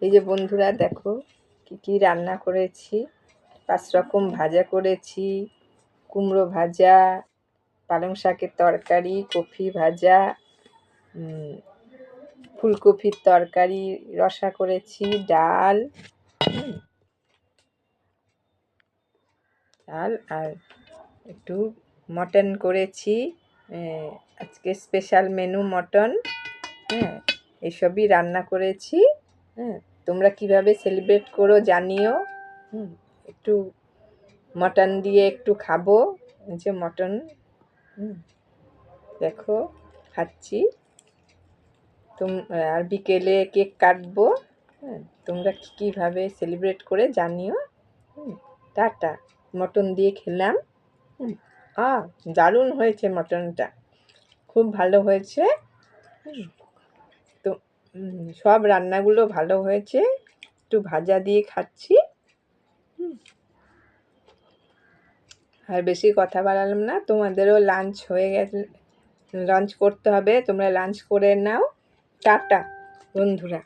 এই যে বন্ধুরা দেখো কি কি রান্না করেছি। 5 রকম ভাজা করেছি, কুমড়ো ভাজা, পালং শাকের তরকারি, কপি ভাজা, ফুলকপির তরকারি রসা করেছি, ডাল ডাল আর একটু মটন করেছি। আজকে স্পেশাল মেনু মটন। এইসবই রান্না করেছি। তোমরা কিভাবে সেলিব্রেট করো জানিও। একটু মটন দিয়ে একটু খাবো। যে মটন দেখো খাচ্ছি। আর বিকেলে কেক কাটবো। তোমরা কীভাবে সেলিব্রেট করে জানিও। টাটা। মটন দিয়ে খেলাম। দারুণ হয়েছে মটনটা, খুব ভালো হয়েছে। তো সব রান্নাগুলো ভালো হয়েছে। একটু ভাজা দিয়ে খাচ্ছি। আর বেশি কথা বাড়ালাম না, তোমাদেরও লাঞ্চ হয়ে গেছে, লাঞ্চ করতে হবে, তোমরা লাঞ্চ করে নাও। টাটা বন্ধুরা।